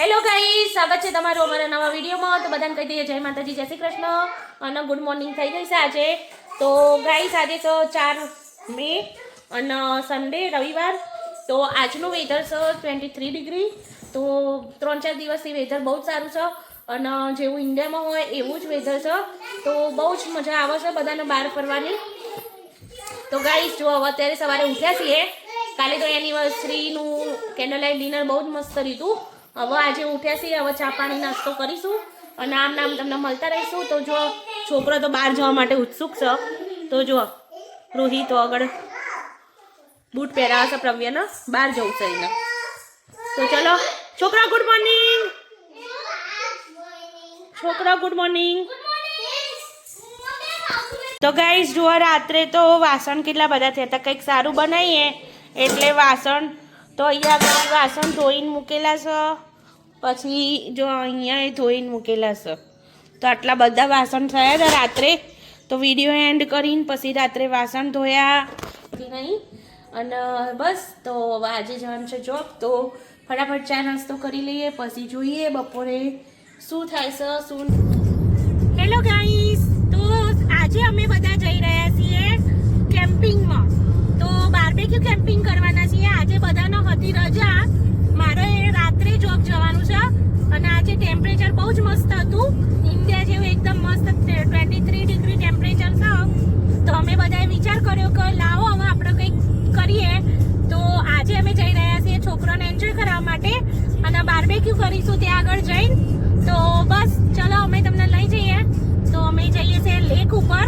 Hello guys, સ્વાગત છે તમારું અમારા નવા વિડીયોમાં. તો બધાને કહી દઈએ જય માતાજી, જય શ્રી કૃષ્ણ અને ગુડ મોર્નિંગ થઈ ગઈ છે આજે. તો ગાઈસ આજે તો 4 મે અને સન્ડે રવિવાર. તો આજનું વેધર છે 23 ડિગ્રી. તો 3-4 દિવસથી વેધર બહુ જ સારું છે અને જેવું ઇન્ડિયામાં હોય એવું જ વેધર છે. તો બહુ જ મજા આવે છે બધાને બહાર ફરવાની. તો ગાઈસ જો અત્યારે સવારે ઉઠ્યા છીએ. કાલે તો એનિવર્સરીનું કેન્ડલ લાઇટ ડિનર બહુ જ મસ્ત રીતું. હવે આજે ઉઠ્યા છીએ, હવે ચા પાણી નાસ્તો કરીશું અને આમ નામ તમને મળતા રહીશું. તો જો છોકરો તો બહાર જવા માટે ઉત્સુક છે. તો જો રોહિત તો આગળ બૂટ પહેરાવે છે પ્રવ્યને, બહાર જવું છે એને. તો ચલો છોકરા ગુડ મોર્નિંગ. છોકરા ગુડ મોર્નિંગ. તો ગાઈસ જુઓ રાત્રે તો વાસણ કેટલા બધા થયા હતા. કંઈક સારું બનાવીએ એટલે વાસણ તો અહીંયા વાસણ ધોઈને મૂકેલા છે. પછી જો અહીંયા ધોઈને મૂકેલા છે. તો આટલા બધા વાસણ થયા હતા રાત્રે. તો વિડીયો એન્ડ કરીને પછી રાત્રે વાસણ ધોયા નહીં અને બસ. તો આજે જવાનું છે જોબ. તો ફટાફટ ચા નાસ્તો કરી લઈએ પછી જોઈએ બપોરે શું થાય છે શું. હેલો ગાઈસ, તો આજે અમે બધા જઈ રહ્યા છીએ કેમ્પિંગમાં. તો બાર્બેક્યુ કેમ્પિંગ કરવાના છીએ. આજે બધાનો હતી રજા. મારે રાત્રે જોબ જવાનું છે અને આજે ટેમ્પરેચર બહુ જ મસ્ત હતું. ઇન્ડિયા જેવું એકદમ મસ્ત 23 ડિગ્રી ટેમ્પરેચર છે. તો અમે બધાએ વિચાર કર્યો કે લાવો હવે આપણે કંઈક કરીએ. તો આજે અમે જઈ રહ્યા છીએ છોકરાને એન્જોય કરવા માટે અને બાર્બેક્યુ કરીશું ત્યાં આગળ જઈને. તો બસ ચલો અમે તમને લઈ જઈએ. તો અમે જઈએ છીએ લેક ઉપર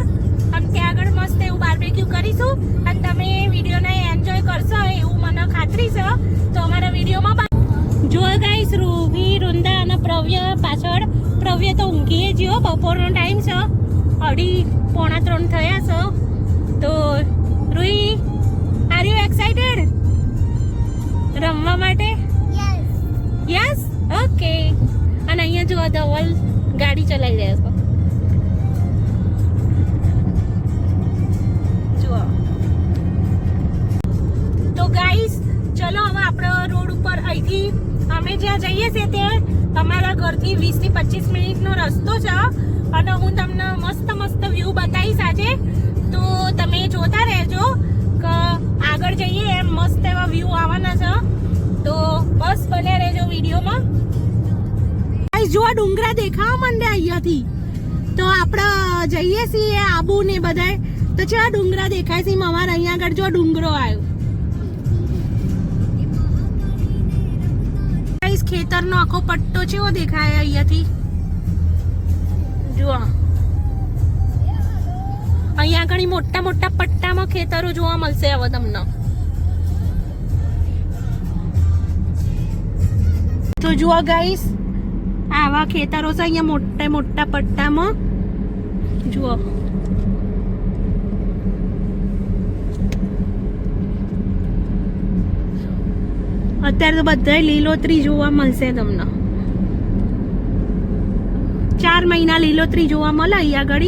અને ત્યાં આગળ મસ્ત એવું બાર્બેક્યુ કરીશું અને તમે વિડીયોને એન્જોય કરશો એવું મને ખાતરી છે. તો અમારા વિડીયોમાં જો ગાઈસ રૂહી, વૃંદા અને પ્રવ્ય પાછળ. પ્રવ્ય તો ઊંઘીએ જ્યો, બપોરનો ટાઈમ છે, 2:30-3 થયા છે. તો રૂહી, આર યુ એક્સાઇટેડ રમવા માટે? યસ. ઓકે. અને અહીંયા જો ધવલ ગાડી ચલાવી રહ્યા છે. તો ગાઈસ ચલો હવે આપણે રોડ ઉપર અહીંથી અમે જ્યાં જઈએ છીએ ત્યાં અમારા ઘરથી 20 થી 25 મિનિટનો રસ્તો છે અને હું તમને મસ્ત મસ્ત વ્યૂ બતાવીશ આજે. તો તમે જોતા રહેજો કે આગળ જઈએ એમ મસ્ત એવા વ્યૂ આવવાના છે. તો બસ બને રહેજો વિડીયોમાં. ગાઈસ જો ડુંગરા દેખાવા માંડ્યા અહીંયાથી. તો આપણે જઈએ છીએ આબુ ને બધાય. તો ચા ડુંગરા દેખાય છે અમારા અહીંયા આગળ. જો ડુંગરો આવ્યો. ખેતરનો આખો પટ્ટો કેવો દેખાય અહીંયાથી. જુઓ અહીંયા ઘણી મોટા મોટા પટ્ટામાં ખેતરો જોવા મળશે હવે તમને. તો જુઓ ગાઈસ આવા ખેતરો છે અહીંયા મોટા મોટા પટ્ટામાં. જુઓ અત્યારે તો બધા લીલોતરી જોવા મળશે તમને. 4 મહિના લીલોતરી જોવા મળે અહીંયા આગળ.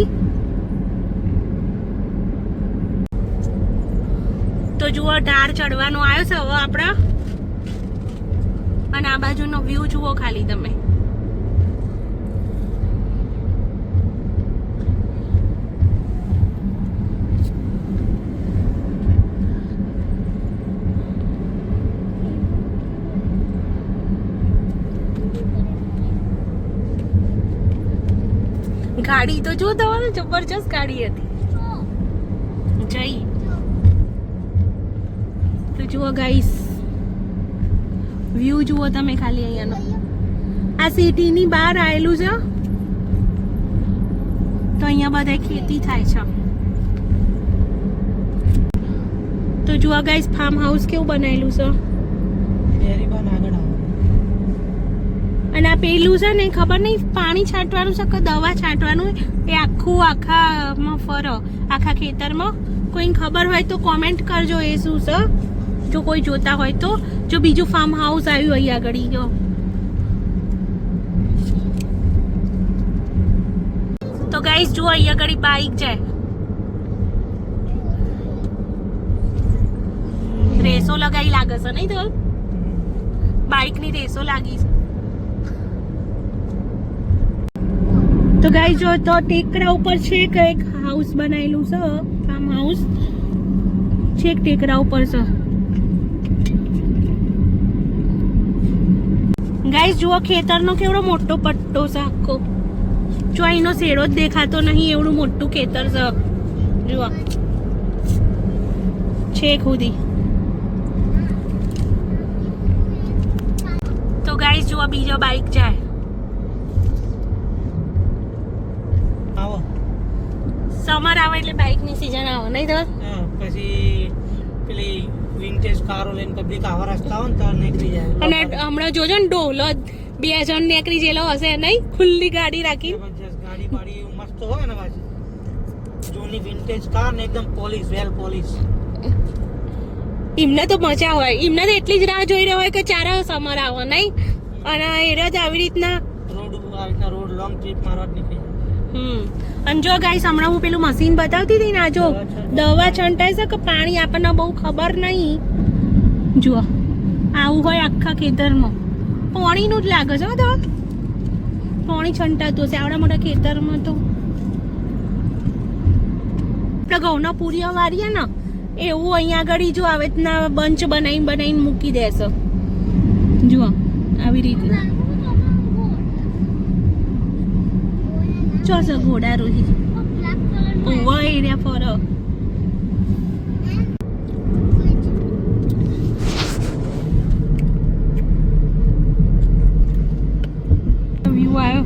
તો જુઓ ઢાળ ચડવાનો આવ્યો છે હવે આપણા. અને આ બાજુનો વ્યૂ જુઓ ખાલી તમે. ગાડી તો જો તમારે જબરજસ્ત ગાડી હતી જઈ. તો જુઓ ગાઈસ વ્યૂ જુઓ તમે ખાલી અહીંયાનો. આ સિટીની બહાર આવેલું છે. તો અહીંયા બધા ખેતી થાય છે. તો જુઓ ગાઈસ ફાર્મ હાઉસ કેવું બનાવેલું છે. અને આ પેલું છે ને ખબર નહીં પાણી છાંટવાનું છે કે દવા છાંટવાનું. એ આખું આખામાં ફરો આખા ખેતરમાં. કોઈને ખબર હોય તો કોમેન્ટ કરજો એ શું છે, જો કોઈ જોતા હોય તો. જો બીજું ફાર્મ હાઉસ આવ્યું અહીંયા આગળ ગયો. તો ગાઈસ જુઓ અહીંયા આગળ બાઈક જાય. રેસો લગાવી લાગે છે નહીં તો બાઈકની રેસો લાગી છે. તો ગાઈસ જો તો ટેકરા ઉપર છે કે એક હાઉસ બનાવેલું છે, ફાર્મ હાઉસ છે ટેકરા ઉપર છે. ગાઈસ જુઓ ખેતરનો કેવડો મોટો પટ્ટો છે આખો. જો અહીંનો શેડો જ દેખાતો નહીં, એવડું મોટું ખેતર છે. જુઓ છે ખુદી. તો ગાઈસ જુઓ બીજો બાઈક જાય. સમર આવે એટલે બાઈકની સીઝન આવે નહીં તો પછી પેલી વિન્ટેજ કારો લઈને પબ્લિક આવા રસ્તા હોય ને તો નીકળી જાય. અને હમણાં જોજો ને ઢોલો 2 જણ નીકળી જેલો હશે નહીં, ખુલ્લી ગાડી રાખી. જબરજસ્ત ગાડી પાડી મસ્ત હોય ને પાછી જૂની વિન્ટેજ કાર ને એકદમ પોલિશ, વેલ પોલિશ. એમને તો મજા હોય, એમને તો એટલી જ રાહ જોઈ રહ્યા હોય કે ચારે સમર આવે નહીં. અને એ જ આવી રીતના રોડ લોંગ ટ્રીપ મારવા જ નીકળી જાય. અને જો ગાઈસ હમણાં હું પેલું મશીન બતાવતી હતી ને, આ જો દવા છંટાય છે કે પાણી આપણને બહુ ખબર નહીં. જુઓ આવું હોય આખા ખેતરમાં, પાણીનું જ લાગે છે. તો પાણી છંટાતું હશે આવડા મોટા ખેતરમાં. તો આપણે ઘઉંના પૂરિયા વારીએ ને એવું અહીંયા આગળ જો આવી રીતના બંચ બનાવીને મૂકી દેશે. જુઓ આવી રીતના ચોસો ઘોડા રોહી ઓવા એરિયા ફરો. વ્યૂ આવ્યો.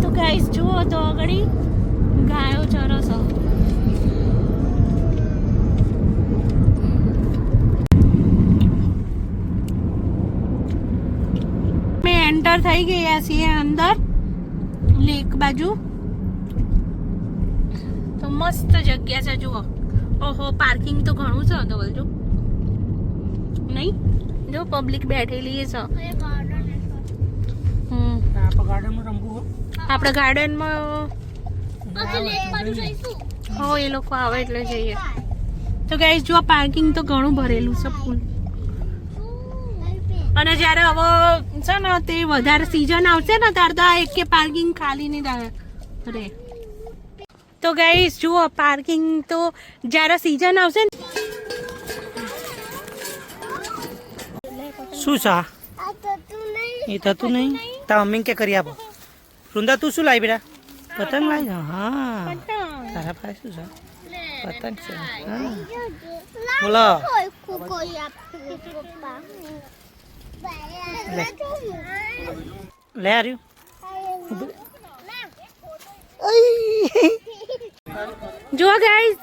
તો ગાઈસ જુઓ તો આગળ ગાયો ચરસ. એન્ટર થઈ ગયા છીએ અંદર લેક બાજુ. તો મસ્ત જગ્યા છે જુઓ. ઓહો પાર્કિંગ તો ઘણું છે તો બોલજો નહીં. જો પબ્લિક બેઠેલી છે. આપણે ગાર્ડનમાં હો એ લોકો આવે એટલે જઈએ. તો ગાઈસ જો પાર્કિંગ તો ઘણું ભરેલું છે ફૂલ. અને જ્યારે હવે છે ને તે વધારે સીઝન આવશે ને ત્યારે તો એક કે પાર્કિંગ ખાલી નહીં રહે. તો ગાઈસ જુઓ પાર્કિંગ તો જ્યારે સીઝન આવશે ને. શું છે એ થતું નહીં. તા મમ્મી કે કરી આપો. વૃંદા તું શું લાવી બેટા? પતંગ લાવી. હા તારા પાસે શું છે? પતંગ છે. હા બોલો. લે આવ્યું. જો ગાઈસ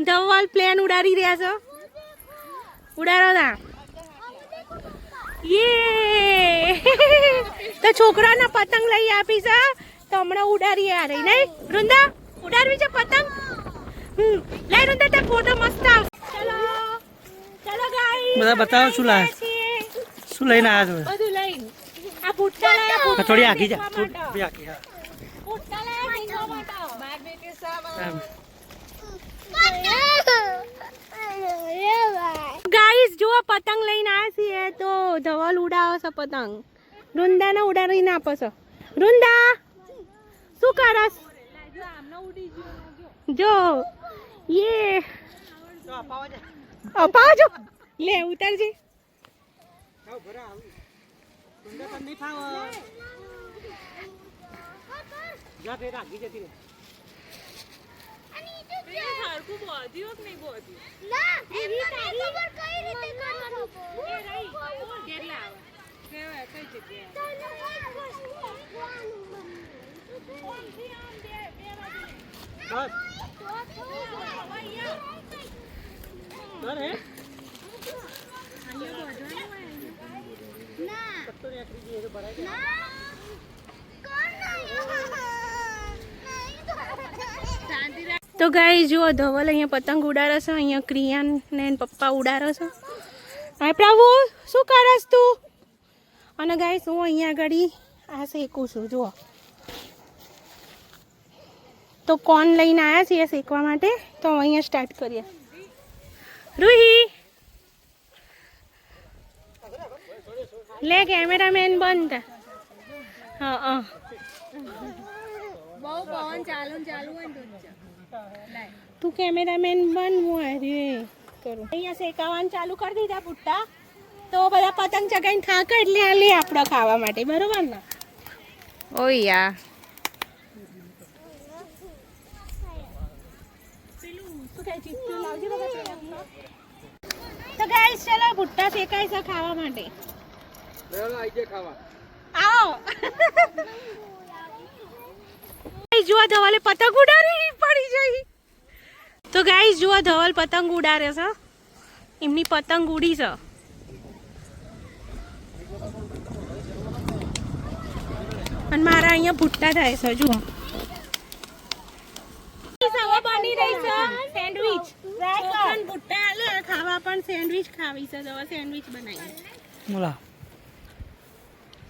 ધવલ પ્લેન ઉડાડી રહ્યા છો. ઉડાડો તા. યે તો છોકરાના પતંગ લઈ આપી છે તો હમણાં ઉડાડી આ રહી નહીં. વૃંદા ઉડાડવી છે પતંગ. લે વૃંદા તે ફોટો મસ્ત આવશે. ચલો ચલો ગાઈસ બધા બતાવો શું લાવે, શું લઈને આવ્યા છો? બધું લઈને આ ફૂટકા લાયા. થોડી આગી જા. થોડી આગી. હા ફૂટકા લાયા બાર બેટી સાહેબ. ગાઈસ જો પતંગ લઈને આવ્યા છીએ તો ધવલ ઉડાવે છે પતંગ. વૃંદાને ઉડાડીને આપો છો. વૃંદા શું કરસ? જો યે અપાવજો. લે ઉતારજે. તો ગાઈસ જુઓ ધવલ અહીંયા પતંગ ઉડાડે છે. અહીંયા ક્રિયાન ને પપ્પા ઉડાડે છે. હા પ્રભુ શું કરસ તું? અને ગાઈસ હું અહીંયા આગળ આ શેકું છું. જુઓ તો કોન લઈને આવ્યા છીએ શેકવા માટે. તો અહીંયા સ્ટાર્ટ કરીએ. રૂહી લે કેમેરામેન બંધ હા બહુ પવન ચાલુ હોય ને તું કેમેરામેન બન હું કરું અહીંયા શેકાવાનું ચાલુ કરી દીધા ભુટ્ટા તો બધા પતંગ ચગાઈને ખાક એટલે આ લે આપણે ખાવા માટે બરોબર ને ઓ યા તો ગાઈસ ચલો ભુટ્ટા શેકાય છે ખાવા માટે આવો જુઓ ધવલે પતંગ ઉડાડી પડી જઈ તો ગાઈસ જુઓ ધવલ પતંગ ઉડાડે છે એમની પતંગ ઉડી છે અને મારા અહીંયા ભુટ્ટા થાય છે જુઓ બની રહી છે સેન્ડવિચ ભુટ્ટા આલે ખાવા પણ સેન્ડવિચ ખાવી છે જવા સેન્ડવિચ બનાવી બોલા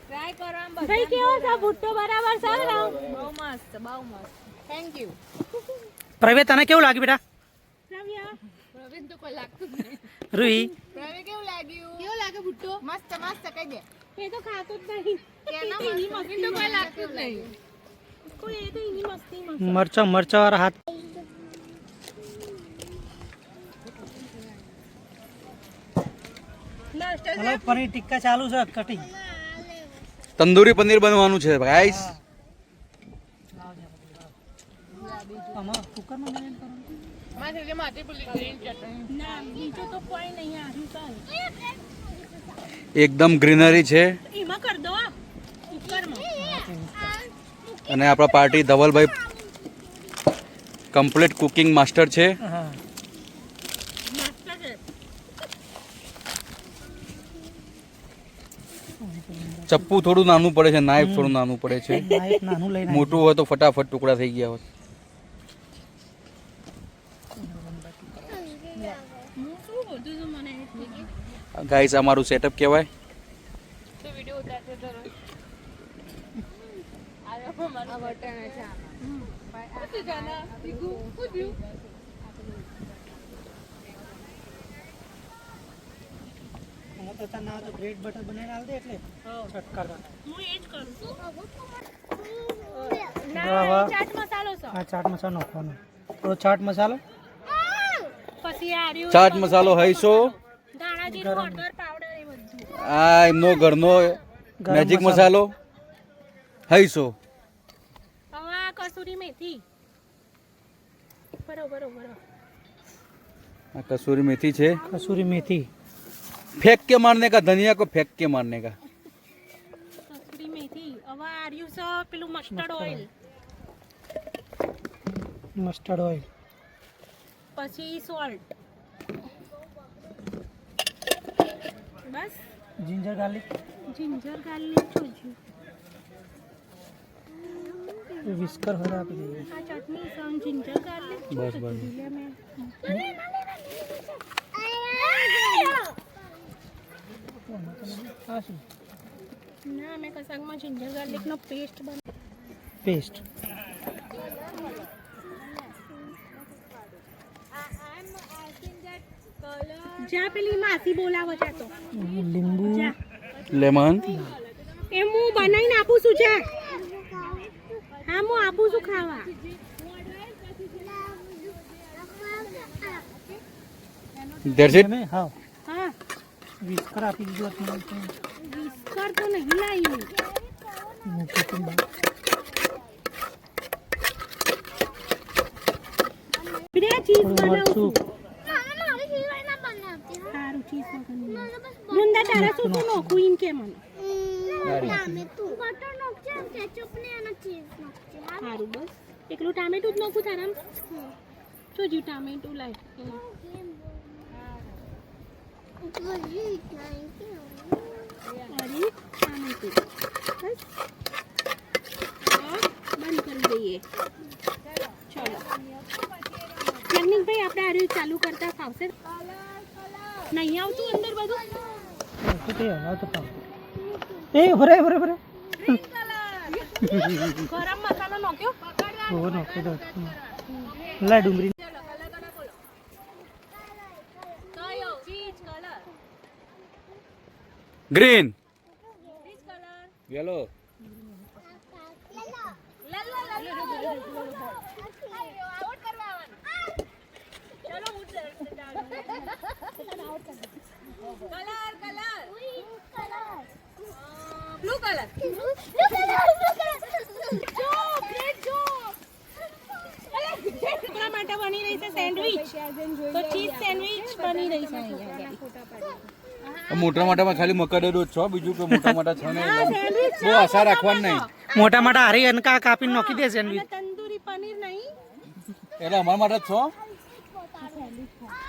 ટ્રાય કરો આમ ભાઈ કેવો છે ભુટ્ટો બરાબર છે ને બહુ મસ્ત થેન્ક યુ પ્રવે તને કેવું લાગ્યું બેટા રવ્ય પ્રવીણ તો કોઈ લાગતું જ નહીં રૂહી પ્રવીણ કેવું લાગે ભુટ્ટો મસ્ત કહી દે એ તો ખાતો જ નહીં કેના પ્રવીણ તો કોઈ લાગતું જ નહીં કોઈ એ તો એની મસ્તી મરચા વાળા હાથ હલો પનીર ટિક્કા ચાલુ છે કટિંગ તંદૂરી પનીર બનવાનું છે ગાઈસ આમાં કુકરમાં બનાવીને કરવાનું માથે જે માથે પેલી ગ્રીન ચટણી ના બીજું તો કોઈ નહીં આવ્યું ચાલ એકદમ ગ્રીનરી છે એમાં કર દો કુકરમાં અને આપણા party Dhavalbhai complete cooking master છે હા ચપ્પુ થોડું નાનું પડે છે નાઇફ થોડું નાનું પડે છે નાઈફ નાનું લઈને મોટું હોય તો ફટાફટ ટુકડા થઈ ગયા હોત ગાઈસ અમારું સેટઅપ કહેવાય તો વિડિયો ઉતારતે તો આ બટન છે આ જાના દીકુ કુદ્યું તો તને ના તો બ્રેડ બટર બનાવીને આલ દે એટલે છટકાર હું એ જ કરું છું વાહ. ચાટ મસાલો છે આ ચાટ મસાલો નાખવાનો થોડો ચાટ મસાલો પછી આ રહ્યું ચાટ મસાલો હૈસો ધાણા જીરું હળદર પાવડર એ બધું આ એમનો ઘરનો મેજિક મસાલો હૈસો હવે આ કસૂરી મેથી બરોબર આ કસૂરી મેથી છે કસૂરી મેથી फेंक के मारने का धनिया को फेंक के मारने का કસૂરી મેથી હવે આ રહ્યું છે પેલું મસ્ટર્ડ ઓઇલ મસ્ટર્ડ ઓઇલ પછી સોલ્ટ બસ જિંજર ગાર્લિક જિંજર ગાર્લિક જોજો વિસ્કર હોય આપી દઈએ આ ચટણી સમ જિંજર ગાર્લિક બસ બસ એટલે મેં હા શું ના મેં કસાકમાં જિંજર ગાર્લિકનો પેસ્ટ પેસ્ટ જા પેલી માસી બોલાવો છે તો લીંબુ જા લેમન એમ હું બનાવીને આપું છું જા હા હું આપું છું ખાવા ધેટ્સ ઇટ હા હા વિસ્કર આપી દીધું હતું વિસ્કર તો નહીં લાવ્યું બે ચીઝ બનાવું છું સારું ચીઝ વૃંદા તારા શું તું નોખું ઈમ કે મને સારું બસ એકલું ટામેટું જ નોખું તારામાં જોજો ટામેટું લાય અરે ટામેટું બસ બંધ કરી દઈએ ચલો જગનીશભાઈ આપણે આ રહ્યું ચાલુ કરતા ફાવશે નહીં આવતું અંદર બધું એ ભરે ગરમ મસાલો નાખ્યો ઓ નાખી દો લા ડુંગળી તો ગ્રીન યલો બ્લુ કલર છોકરા માટે બની રહી છે સેન્ડવિચ તો ચીઝ સેન્ડવિચ બની રહી છે અહીંયા આગળ. મોટા મોટામાં ખાલી મકડેરો જ છો બીજું કોઈ મોટા મોટા છે નહીં બહુ આશા રાખવાની નહીં મોટા મોટા હારી અનકા કાપીને નાખી દે સેન્ડવિચ. તંદૂરી પનીર નહીં, એટલે અમારા માટે જ છો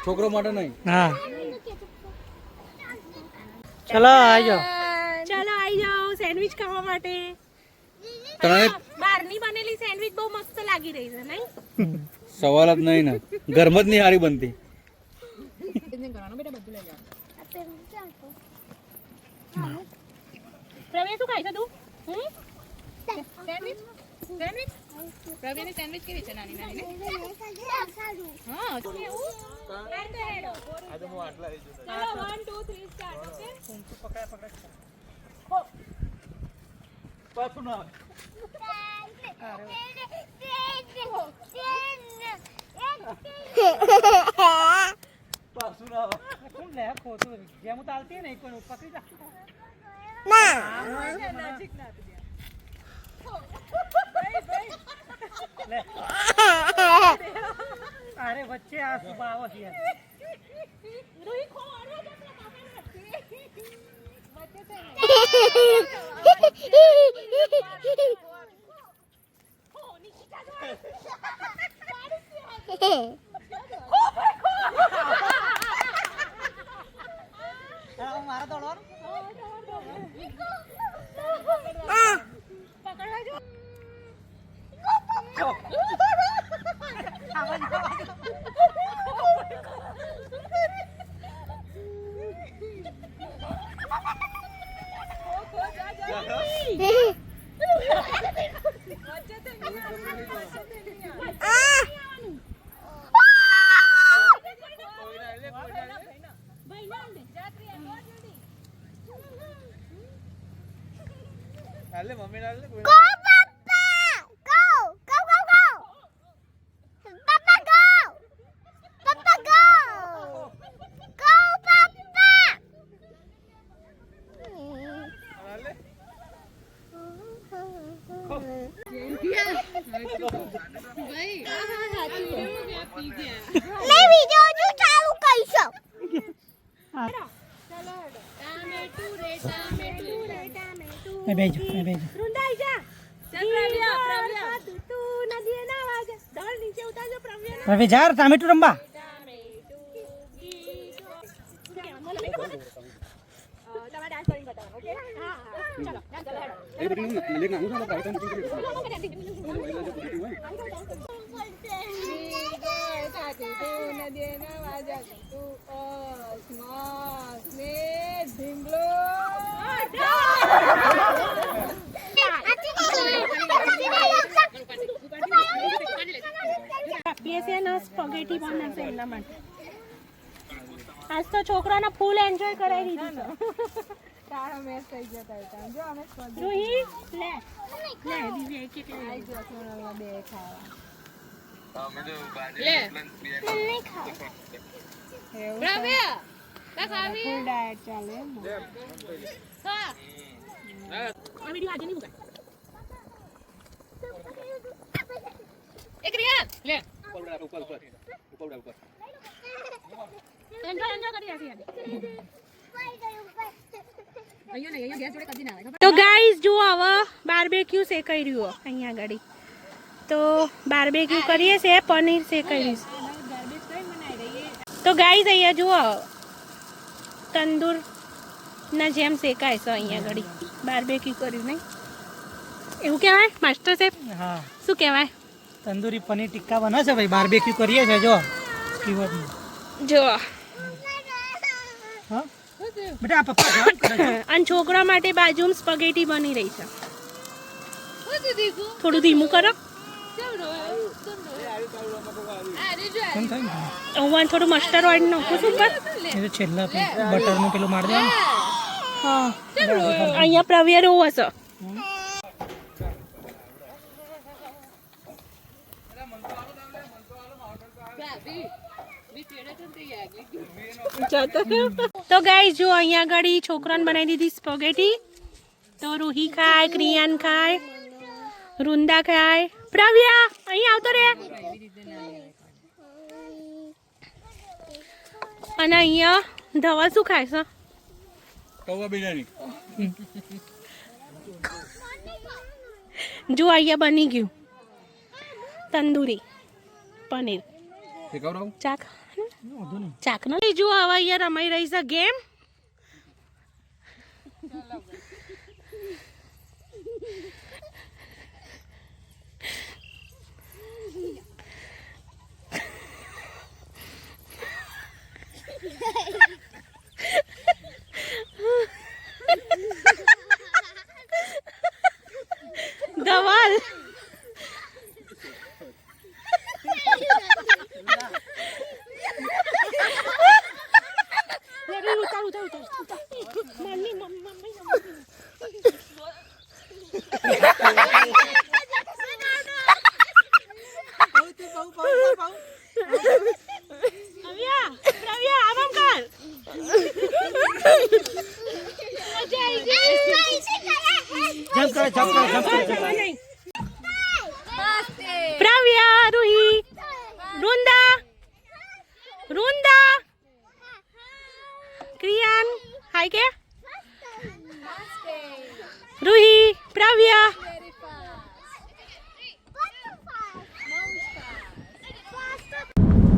છોકરો માટે નહીં હા ચલો આવજો. ચલો આવી જાઓ સેન્ડવિચ ખાવા માટે. તને બહારની બનેલી સેન્ડવિચ બહુ મસ્ત લાગી રહી છે નહીં? સવાલ જ નહીં ને ઘરમાં જ નહીં હારી બનતી પ્રવીણ શું ખાય છે તું? સેન્ડવિચ સેન્ડવિચ પ્રવીણની સેન્ડવિચ કેવી છે નાની નાની ને હા ચલો 1 2 3 સ્ટાર્ટ. ઓકે કોણ લે ખોટું જેમ ચાલતી નહીં કોઈ પકડી જા લે અરે વચ્ચે આ સુબા આવો છે રોહી ખોવાડો છે મારા દોડો મમ્મી ડાલ લે બેજો બેજો વૃંદાઈ જા. ચલ પ્રવ્યા તું નદીએ ના વાગે દળ નીચે ઉતારજો પ્રવ્યા. હવે જા ટામેટું રંબા તમારે ડાન્સ કરીને બતાવો. ઓકે હા ચલો ચલો હેડો. એ બધી લેક નાખું છું સાચી તું નદીએ ના વાજા તું સ્માસ ને ઢીંગલો સ્પગેટી બનાવશે એના માટે. આજ તો છોકરાને ફૂલ એન્જોય કરાવી દીધું છે. તારો મેચ થઈ ગયો તાર જો અમે સ્પર્ધા રૂહી લે લે દીદી એક એક આવી ગયો સોના બે ખાવા પ્રવ્યા કા ખાવી ફૂલ ડાયટ ચાલે હા આ વિડિયો આજે નહીં મુકાય. એક રિયા લે ઉપર એન્જોય કરી આસી આજે. અહીંયા ગેસ જોડે કદી ના આવે તો ગાઈઝ જુઓ હવે બાર્બેક્યુ શેકાઈ રહ્યું અહીંયા આગળ. તો બાર્બેક્યુ કરીએ છે, પનીર શેકાઈ રહ્યું છે. તો ગાઈઝ અહીંયા જુઓ તંદૂરના જેમ શેકાય છે અહીંયા આગળ બાર્બેક્યુ કર્યું નહીં એવું કહેવાય માસ્ટર શેફ? હા શું કહેવાય? તંદૂરી પનીર ટિક્કા બને છે ભાઈ બાર્બેક્યુ કરીએ છે જો જો હા બેટા આ પપ્પા કામ કરે છે અને છોકરા માટે બાજુમાં સ્પગેટી બની રહી છે. શું દીકુ થોડું ધીમું કરો. કેમ થાય ને? હું થોડું મસ્ટર્ડ ઓઇલ નાખું છું ઉપર. એ તો છેલ્લા બટરનું પેલું માર દેવાનું. હા અહીંયા પ્રવ્ય રોવું હશે તો ગાઈસ જો અહીંયા આગળ છોકરાને બનાવી દીધી સ્પગેટી. તો રૂહી ખાય, ક્રિયાન ખાય, વૃંદા ખાય. પ્રવ્ય અહીં આવતો રે. અને અહીંયા ધવલ શું ખાય છે? કૌવા બિરયાની. જો અહીંયા બની ગયું તંદૂરી પનીર. શીખવડાવું? ચાક ચાક ન લઈ જુઓ. હવે અહીંયા રમાઈ રહી છે ગેમ. ધવલ પ્રવ્ય, રૂહી, વૃંદા, ક્રિયાન હાય કે રૂહી, પ્રવ્ય.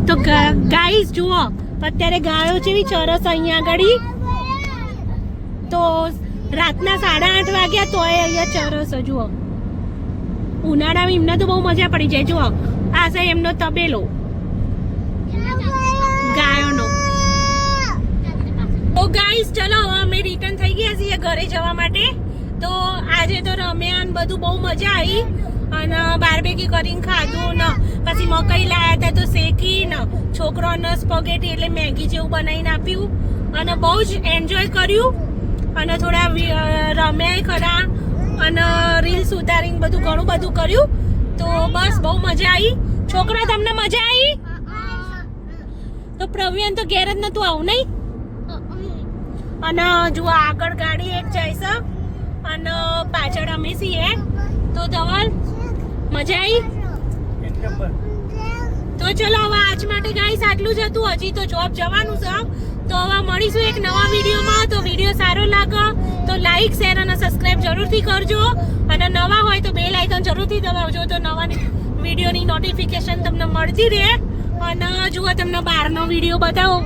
તો ગાઈસ જુઓ અત્યારે ગાયો જેવી ચરસ અહીંયા આગળ. તો રાતના 8:30 વાગ્યા તોય અહીંયા ચરસ જુઓ. ઉનાળામાં એમને તો બહુ મજા પડી જાય. જુઓ આ છે એમનો તબેલો ગાયોનો. તો ગાઈસ ચલો અમે રિટર્ન થઈ ગયા છીએ ઘરે જવા માટે. તો આજે તો રમ્યા ને બધું બહુ મજા આવી. અને બારબેકી કરીને ખાધું ને પછી મકાઈ લાયા હતા તો શેકી ને છોકરાને સ્પગેટી એટલે મેગી જેવું બનાવીને આપ્યું. અને બહુ જ એન્જોય કર્યું. અને થોડા રમ્યા ખરા અને રીલ્સ ઉતારીને બધું ઘણું બધું કર્યું. તો બસ બહુ મજા આવી. છોકરા તમને મજા આવી? તો પ્રવીણ તો ઘેર જ નતું આવું નહીં. અને જુઓ આગળ ગાડી એક જાય છે અને પાછળ અમે છીએ. તો ધવલ મજા આવી? તો ચલો હવે આજ માટે ગાઈસ આટલું જ હતું. હજી તો જોબ જવાનું છે. તો હવે મળીશું એક નવા વિડીયોમાં. તો વિડીયો સારો લાગે તો લાઈક, શેર અને સબસ્ક્રાઇબ જરૂરથી કરજો. અને નવા હોય તો બેલ આઇકન જરૂરથી દબાવજો તો નવા વિડીયોની નોટિફિકેશન તમને મળતી રહે. અને જુઓ તમને બહારનો વિડીયો બતાવો.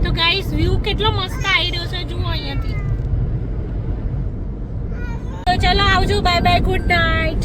તો ગાઈસ વ્યૂ કેટલો મસ્ત આવી રહ્યો છે જુઓ અહીંયાથી. તો ચલો આવજો. Bye bye, good night.